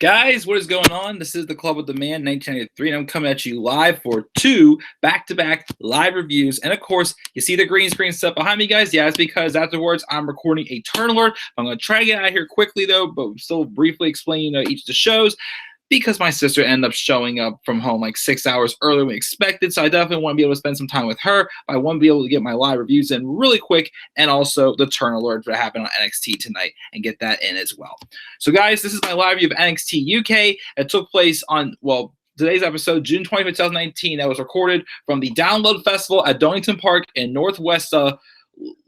Guys, what is going on? This is the Club with the Man 1993, and I'm coming at you live for two back-to-back live reviews. And of course, you see the green screen stuff behind me, guys? Yeah, it's because afterwards I'm recording a turn alert. I'm going to try to get out of here quickly, though, but still briefly explain each of the shows, because my sister ended up showing up from home like 6 hours earlier than we expected. So I definitely want to be able to spend some time with her. But I want to be able to get my live reviews in really quick, and also the turn alert that happened on NXT tonight and get that in as well. So guys, this is my live review of NXT UK. It took place on, today's episode, June 25th, 2019. That was recorded from the Download Festival at Donington Park in Northwest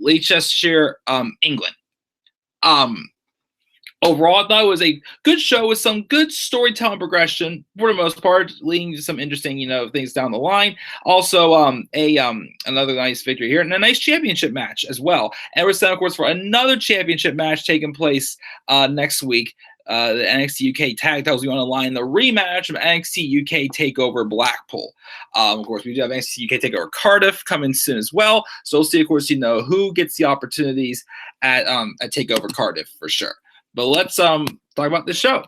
Leicestershire, England. Overall, I thought it was a good show with some good storytelling progression for the most part, leading to some interesting, things down the line. Also, another nice victory here and a nice championship match as well. And we're set, of course, for another championship match taking place next week. The NXT UK tag titles on the line, the rematch of NXT UK Takeover Blackpool. Of course, we do have NXT UK Takeover Cardiff coming soon as well. So we'll see, of course, who gets the opportunities at Takeover Cardiff for sure. But let's talk about this show.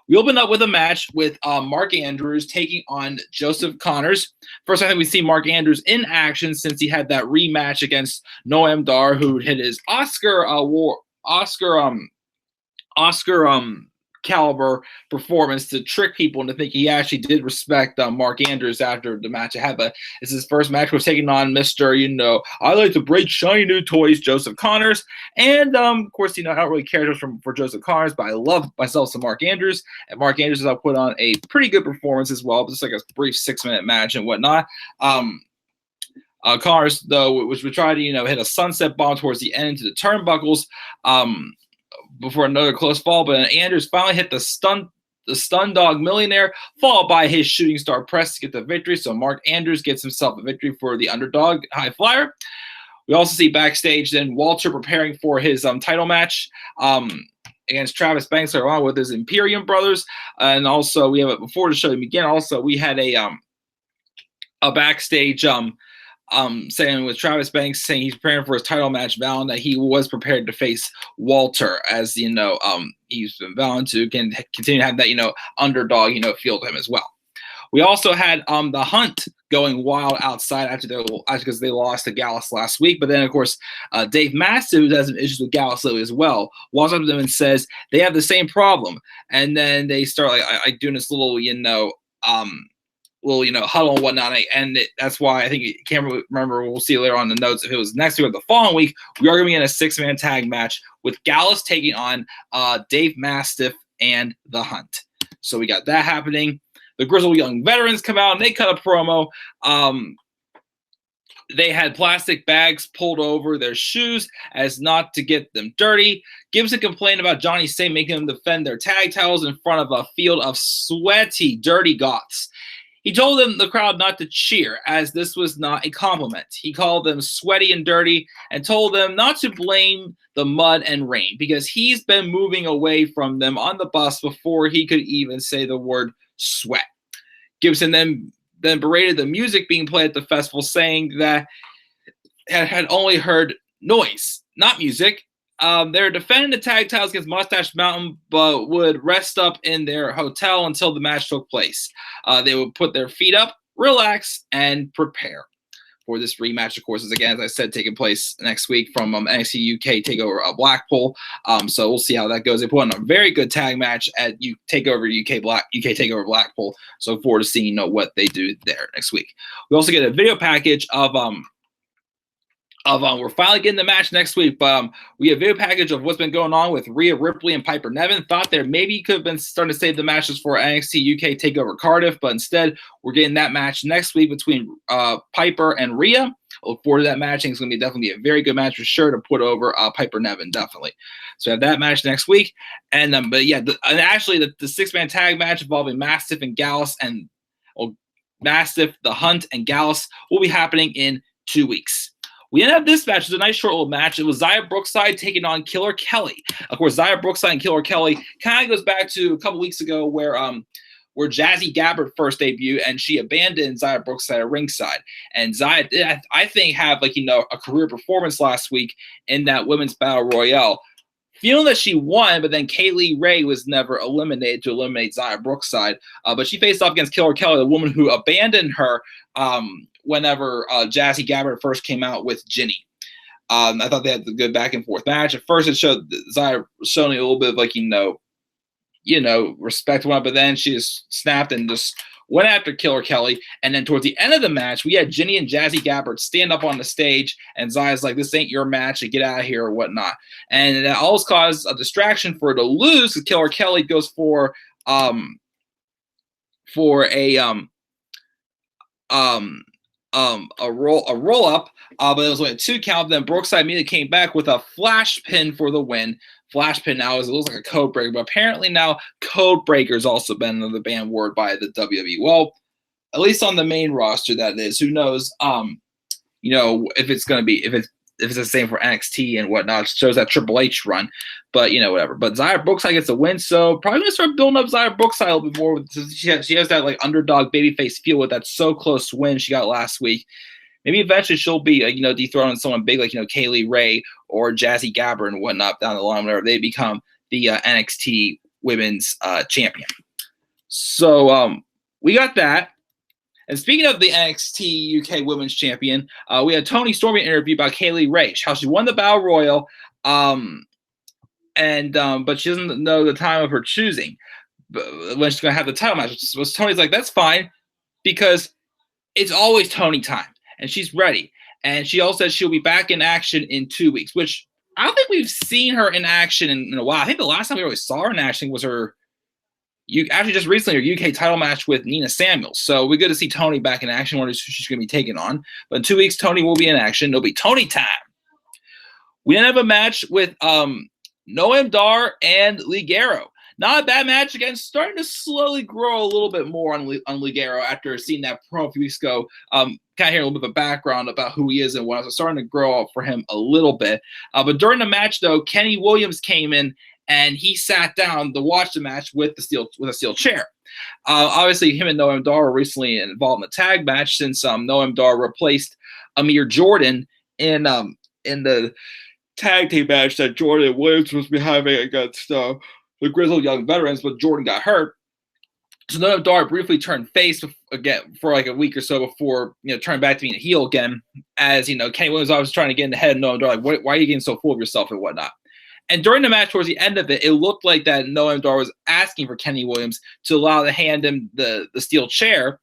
We open up with a match with Mark Andrews taking on Joseph Connors. First, I think we see Mark Andrews in action since he had that rematch against Noam Dar, who hit his Oscar caliber performance to trick people into thinking he actually did respect Mark Andrews after the match. It's his first match. Was taking on Mr. I like to break shiny new toys, Joseph Connors. And of course, I don't really care for Joseph Connors, but I love myself some Mark Andrews. And Mark Andrews has put on a pretty good performance as well, just like a brief 6-minute match and whatnot. Connors, though, which we tried to hit a sunset bomb towards the end into the turnbuckles. Before another close fall, but Andrews finally hit the stun dog millionaire, followed by his shooting star press to get the victory. So Mark Andrews gets himself a victory for the underdog high flyer. We also see backstage then Walter preparing for his title match against Travis Banks along with his Imperium brothers. And also we have before the show began. Also we had a backstage saying with Travis Banks saying he's preparing for his title match, vowing that he was prepared to face Walter, as he's been vowing to continue to have that underdog feel to him as well. We also had the Hunt going wild outside because they lost to Gallus last week, but then of course Dave Mastiff, who has some issues with Gallus lately as well, walks up to them and says they have the same problem, and then they start like doing this little huddle and whatnot, and that's why I think you can't remember. We'll see later on in the notes if it was next week or the following week. We are going to be in a 6-man tag match with Gallus taking on Dave Mastiff and the Hunt. So we got that happening. The Grizzled Young Veterans come out and they cut a promo. They had plastic bags pulled over their shoes as not to get them dirty. Gibson complained about Johnny Saint making them defend their tag titles in front of a field of sweaty, dirty goths. He told the crowd not to cheer, as this was not a compliment. He called them sweaty and dirty and told them not to blame the mud and rain because he's been moving away from them on the bus before he could even say the word sweat. Gibson then berated the music being played at the festival, saying that had only heard noise, not music. They're defending the tag titles against Mustache Mountain, but would rest up in their hotel until the match took place. They would put their feet up, relax, and prepare for this rematch. Of course, is again, as I said, taking place next week from NXT UK Takeover Blackpool. So we'll see how that goes. They put on a very good tag match at Takeover UK Takeover Blackpool. So look forward to seeing what they do there next week. We also get a video package of we're finally getting the match next week, but we have a video package of what's been going on with Rhea Ripley and Piper Niven. Thought there maybe could have been starting to save the matches for NXT UK Takeover Cardiff, but instead we're getting that match next week between Piper and Rhea. I look forward to that match. I think it's going to be definitely a very good match for sure to put over Piper Niven, definitely. So we have that match next week, and the 6-man tag match involving Mastiff and Gallus Mastiff, the Hunt, and Gallus will be happening in 2 weeks. We ended up this match. It was a nice short little match. It was Xia Brookside taking on Killer Kelly. Of course, Xia Brookside and Killer Kelly kind of goes back to a couple weeks ago where Jazzy Gabbard first debuted and she abandoned Xia Brookside at ringside. And Xia, I think, have a career performance last week in that women's battle royale. feeling that she won, but then Kaylee Ray was never eliminated to eliminate Xia Brookside. But she faced off against Killer Kelly, the woman who abandoned her whenever Jazzy Gabbard first came out with Ginny. I thought they had a good back and forth match. At first, it showed Xia showing a little bit of like respect, but then she just snapped and just went after Killer Kelly. And then towards the end of the match, we had Ginny and Jazzy Gabbard stand up on the stage, and Zia's like, this ain't your match, and get out of here or whatnot. And that always caused a distraction for her to lose, because Killer Kelly goes for a roll up, but it was only a 2 count. Then Brookside immediately came back with a flash pin for the win. Flash pin now it looks like a code breaker, but apparently now code breaker's also been another banned word by the WWE. Well, at least on the main roster, that is. Who knows? If it's gonna be if it's the same for NXT and whatnot. It shows that Triple H run, but whatever. But Xia Brookside gets a win, so probably gonna start building up Xia Brookside a little bit more. She has that like underdog babyface feel with that so close win she got last week. Maybe eventually she'll be dethroning someone big like Kaylee Ray or Jazzy Gabbard and whatnot down the line whenever they become the NXT Women's Champion. So we got that. And speaking of the NXT UK Women's Champion, we had Toni Storm interview about Kaylee Ray, how she won the Battle Royal, but she doesn't know the time of her choosing when she's going to have the title match. So Tony's like, that's fine, because it's always Toni time, and she's ready. And she also said she'll be back in action in 2 weeks, which I don't think we've seen her in action in a while. I think the last time we really saw her in action was her just recently, her UK title match with Nina Samuels. So we're good to see Toni back in action, where she's going to be taken on. But in 2 weeks, Toni will be in action. It'll be Toni time. We then have a match with Noam Dar and Ligero. Not a bad match, again, starting to slowly grow a little bit more on Ligero after seeing that promo a few weeks ago. Kind of hearing a little bit of a background about who he is and what. So starting to grow up for him a little bit. But during the match, though, Kenny Williams came in and he sat down to watch the match with a steel chair. Obviously, him and Noam Dar were recently involved in a tag match, since Noam Dar replaced Amir Jordan in the tag team match that Jordan Williams was having against the Grizzled Young Veterans, but Jordan got hurt. So Noam Dar briefly turned face again for like a week or so before turning back to being a heel again. As Kenny Williams was trying to get in the head of Noam Dar, like, why are you getting so full of yourself and whatnot? And during the match, towards the end of it, it looked like that Noam Dar was asking for Kenny Williams to allow to hand him the steel chair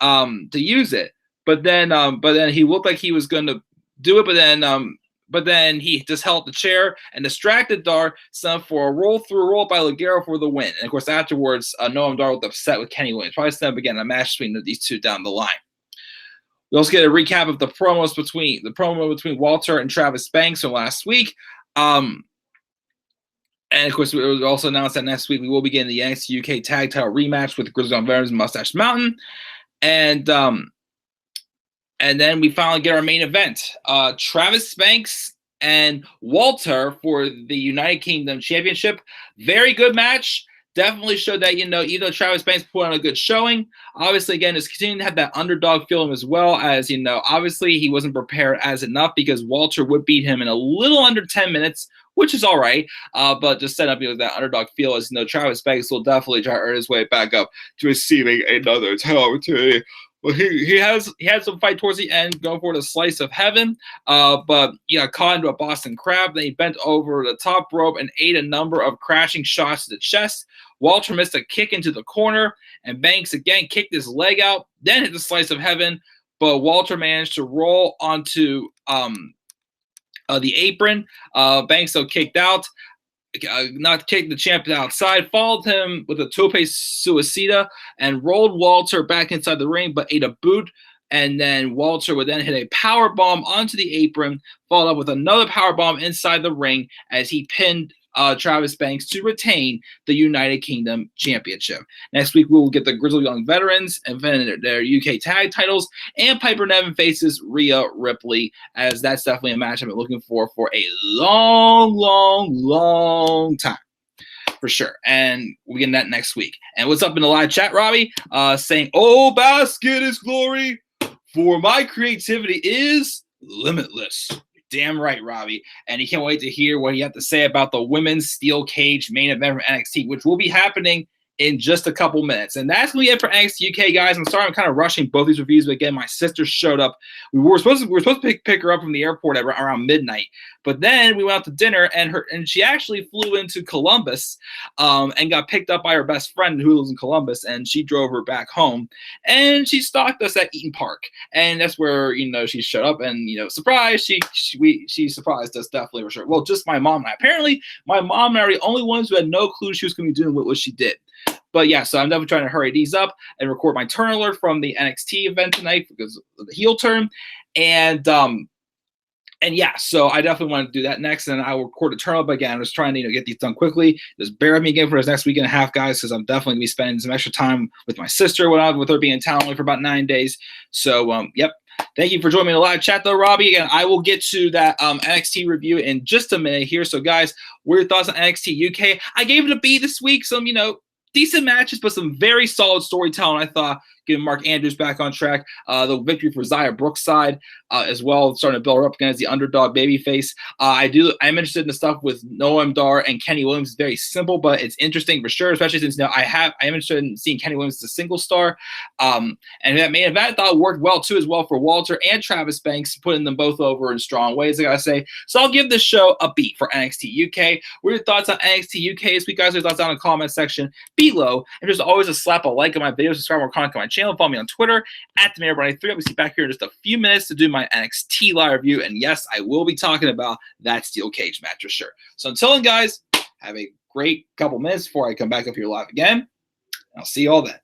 to use it. But then he looked like he was going to do it, but then he just held the chair and distracted Dar, sent for a roll by Ligero for the win. And of course, afterwards, Noam Dar was upset with Kenny Williams. Probably set up again a match between these two down the line. We also get a recap of the promo between Walter and Travis Banks from last week. And of course, it was also announced that next week we will be getting the NXT UK Tag Title rematch with Grizzled Young Veterans and Mustache Mountain. And then we finally get our main event. Travis Banks and Walter for the United Kingdom Championship. Very good match. Definitely showed that, even though Travis Banks put on a good showing, obviously, again, is continuing to have that underdog feeling, as well as, obviously he wasn't prepared as enough, because Walter would beat him in a little under 10 minutes, which is all right. But just set up that underdog feel, as Travis Banks will definitely try to earn his way back up to receiving another title opportunity. Well, he had some fight towards the end, going for the slice of heaven, but he got caught into a Boston Crab. Then he bent over the top rope and ate a number of crashing shots to the chest. Walter missed a kick into the corner, and Banks again kicked his leg out, then hit the slice of heaven, but Walter managed to roll onto the apron. Banks though kicked out. Not kicked the champion outside, followed him with a tope suicida and rolled Walter back inside the ring, but ate a boot. And then Walter would then hit a power bomb onto the apron, followed up with another power bomb inside the ring as he pinned Travis Banks to retain the United Kingdom Championship. Next week, we will get the Grizzled Young Veterans and their UK tag titles, and Piper Niven faces Rhea Ripley, as that's definitely a match I've been looking for a long, long, long time. For sure. And we'll get that next week. And what's up in the live chat, Robbie? Saying, "Oh, basket is glory, for my creativity is limitless." Damn right, Robbie. And he can't wait to hear what he had to say about the women's steel cage main event from NXT, which will be happening in just a couple minutes. And that's going to be it for NXT UK, guys. I'm sorry I'm kind of rushing both these reviews, but again, my sister showed up. We were supposed to pick her up from the airport at around midnight, but then we went out to dinner, and she actually flew into Columbus and got picked up by her best friend who lives in Columbus, and she drove her back home, and she stalked us at Eaton Park, and that's where she showed up, and surprise, she surprised us definitely for sure. Well, just my mom and I. Apparently, my mom and I are the only ones who had no clue she was going to be doing what she did. But yeah, so I'm definitely trying to hurry these up and record my turn alert from the NXT event tonight because of the heel turn. And yeah, so I definitely want to do that next, and I will record a turn up again. I'm just trying to get these done quickly. Just bear with me again for this next week and a half, guys, because I'm definitely going to be spending some extra time with my sister, with her being in town only for about 9 days. So, yep. Thank you for joining me in the live chat, though, Robbie. Again, I will get to that NXT review in just a minute here. So, guys, what are your thoughts on NXT UK? I gave it a B this week. Some, decent matches, but some very solid storytelling, I thought, getting Mark Andrews back on track. The victory for Xia Brookside as well, starting to build her up again as the underdog babyface. I'm interested in the stuff with Noam Dar and Kenny Williams. It's very simple, but it's interesting for sure, especially since I am interested in seeing Kenny Williams as a single star. And that main event I thought worked well too, as well for Walter and Travis Banks, putting them both over in strong ways, I gotta say. So I'll give this show a B for NXT UK. What are your thoughts on NXT UK this week, guys? Your thoughts down in the comment section below. And there's always a slap a like on my video, subscribe more content on my channel, follow me on Twitter at TheMayor93. I'll be back here in just a few minutes to do my NXT live review. And yes, I will be talking about that steel cage match for sure. So until then, guys, have a great couple minutes before I come back up here live again. I'll see you all then.